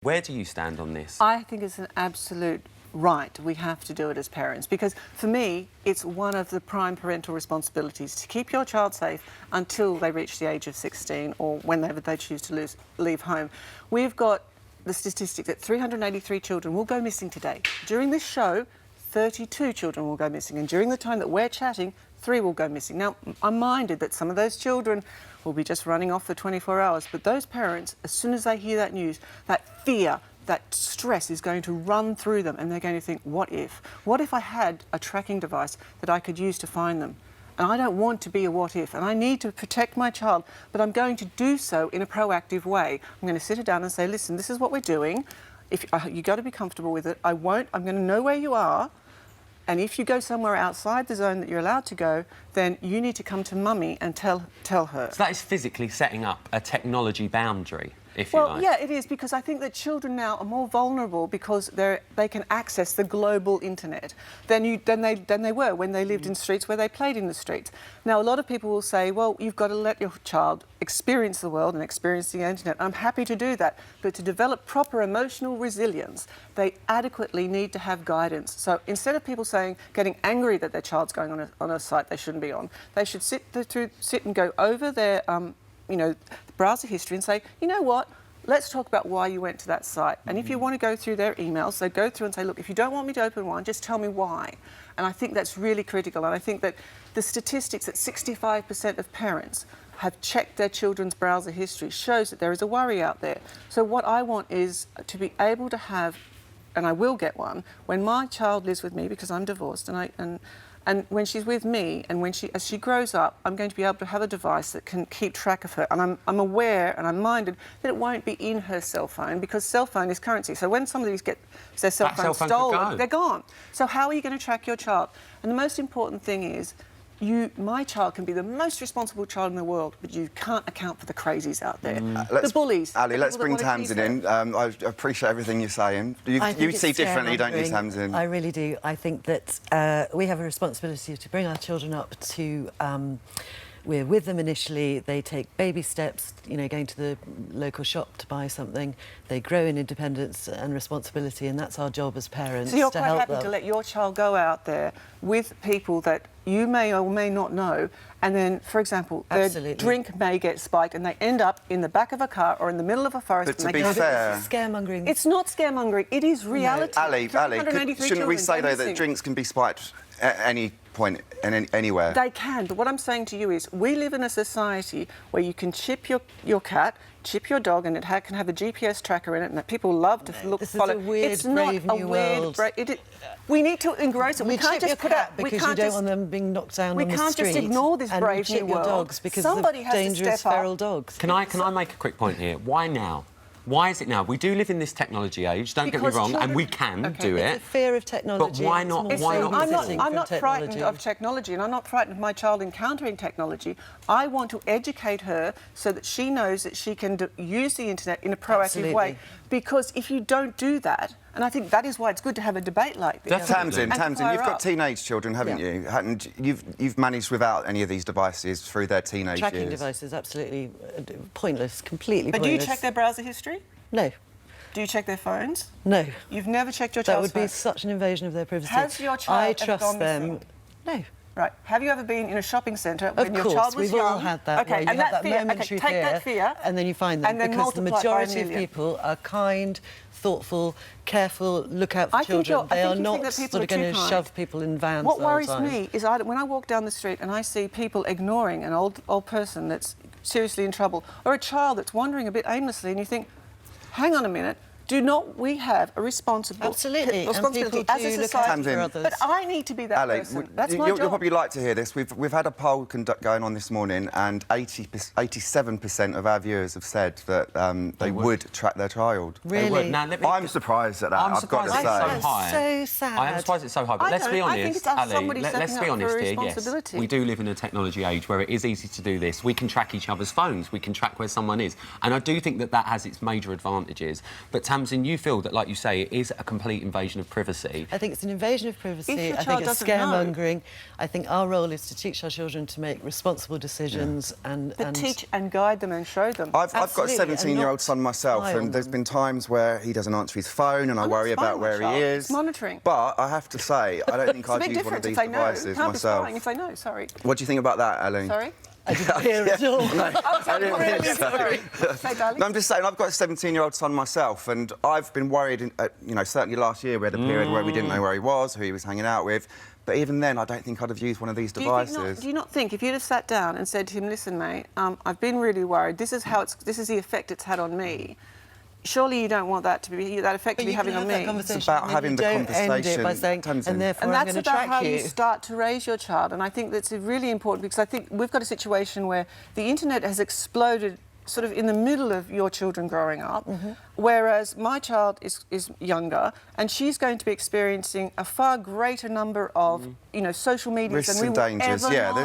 Where do you stand on this? I think it's an absolute right. We have to do it as parents because, for me, it's one of the prime parental responsibilities to keep your child safe until they reach the age of 16 or whenever they choose to leave home. We've got the statistic that 383 children will go missing today. During this show, 32 children will go missing, and during the time that we're chatting, 3 will go missing. Now, I'm minded that some of those children will be just running off for 24 hours, but those parents, as soon as they hear that news, that fear, that stress is going to run through them, and they're going to think, what if? What if I had a tracking device that I could use to find them? And I don't want to be a what if, and I need to protect my child, but I'm going to do so in a proactive way. I'm going to sit her down and say, listen, this is what we're doing. If you've got to be comfortable with it. I'm going to know where you are. And if you go somewhere outside the zone that you're allowed to go, then you need to come to Mummy and tell her. So that is physically setting up a technology boundary, if you like. Well, yeah, it is, because I think that children now are more vulnerable because they can access the global internet than they were when they lived in streets where they played in the streets. Now, a lot of people will say, well, you've got to let your child experience the world and experience the internet. I'm happy to do that, but to develop proper emotional resilience, they adequately need to have guidance. So instead of people getting angry that their child's going on a site they shouldn't be on, they should sit and go over their browser history and say, you know what, let's talk about why you went to that site. And if you want to go through their emails, they go through and say, look, if you don't want me to open one, just tell me why. And I think that's really critical. And I think that the statistics that 65% of parents have checked their children's browser history shows that there is a worry out there. So what I want is to be able to have, and I will get one, when my child lives with me, because I'm divorced, and when she's with me, and as she grows up, I'm going to be able to have a device that can keep track of her. And I'm aware and I'm minded that it won't be in her cell phone, because cell phone is currency. So when somebody gets their cell phone stolen, they're gone. So how are you going to track your child? And the most important thing is, my child can be the most responsible child in the world, but you can't account for the crazies out there. The bullies. Ali, let's bring Tamsin in. I appreciate everything you're saying. You see differently, don't you, Tamsin? I really do. I think that we have a responsibility to bring our children up to... we're with them initially, they take baby steps, going to the local shop to buy something. They grow in independence and responsibility, and that's our job as parents. So you're quite happy to let your child go out there with people that you may or may not know, and then, for example, their drink may get spiked and they end up in the back of a car or in the middle of a forest. But to be fair... It's scaremongering. It's not scaremongering, it is reality. No. Ali, shouldn't we say, though, that drinks can be spiked at any point and anywhere? They can, but what I'm saying to you is we live in a society where you can chip your cat, chip your dog, and it can have a GPS tracker in it, and that people love to follow. This is a weird, it's not brave new world. We need to engross it. We can't just put out because you don't want them being knocked down on the street. We can't just ignore this brave new world. Your dogs because somebody of dangerous feral dogs. Can I make a quick point here? Why now? Why is it now? We do live in this technology age, don't get me wrong, and we can do it. It's a fear of technology. But why not? I'm not frightened of technology, and I'm not frightened of my child encountering technology. I want to educate her so that she knows that she can use the internet in a proactive way. Because if you don't do that, and I think that is why it's good to have a debate like this. Tamsin, you've got teenage children, haven't you? And you've managed without any of these devices through their teenage years. Tracking devices, absolutely pointless, completely pointless. But do you check their browser history? No. Do you check their phones? No. You've never checked your child's phone? That would be such an invasion of their privacy. Has your child ever gone missing? No. Right. Have you ever been in a shopping centre when your child was young? Of course, we've all had that. Okay, and that momentary take that fear, and then you find them, because the majority of people are kind, thoughtful, careful, look out for children. They are not sort of going to shove people in vans. What worries me is when I walk down the street and I see people ignoring an old person that's seriously in trouble, or a child that's wandering a bit aimlessly, and you think, hang on a minute, do not we have a responsibility as a society? But I need to be that person. That's my job. You'll probably like to hear this. We've had a poll going on this morning, and 87% of our viewers have said that they would track their child. Really? Now, I'm surprised at that. I'm surprised it's so high. So sad. I am surprised it's so high. But let's be honest, Ali, let's be honest here. Yes, we do live in a technology age where it is easy to do this. We can track each other's phones. We can track where someone is, and I do think that has its major advantages. But Tamsin, you feel that, like you say, it is a complete invasion of privacy. I think it's an invasion of privacy. If your I child think it's doesn't know. scaremongering. I think our role is to teach our children to make responsible decisions and teach and guide them and show them. I've got a Absolutely, and 17-year-old not son myself, spy on and there's them. been times where he doesn't answer his phone, and I worry spying about on my where child. he It's is. monitoring. But I have to say, I don't think It's a I'd big use one of difference if these they know. devices You can't myself. be spying if they know, sorry. What do you think about that, Ellie? Sorry? I didn't hear it all. I didn't think so. Sorry. Say, darling. No, I'm just saying, I've got a 17-year-old son myself, and I've been worried, you know, certainly last year we had a period where we didn't know where he was, who he was hanging out with. But even then, I don't think I'd have used one of these devices. Do you not think if you'd have sat down and said to him, listen, mate, I've been really worried. This is the effect it's had on me. Surely you don't want that to be that effect to be having on me. It's about having the conversation. End it by saying, Tamsin. and therefore And I'm that's going to about track how you. you start to raise your child. And I think that's really important because I think we've got a situation where the internet has exploded sort of in the middle of your children growing up, whereas my child is younger and she's going to be experiencing a far greater number of, you know, social medias Risks than we and will dangers, ever yeah. know.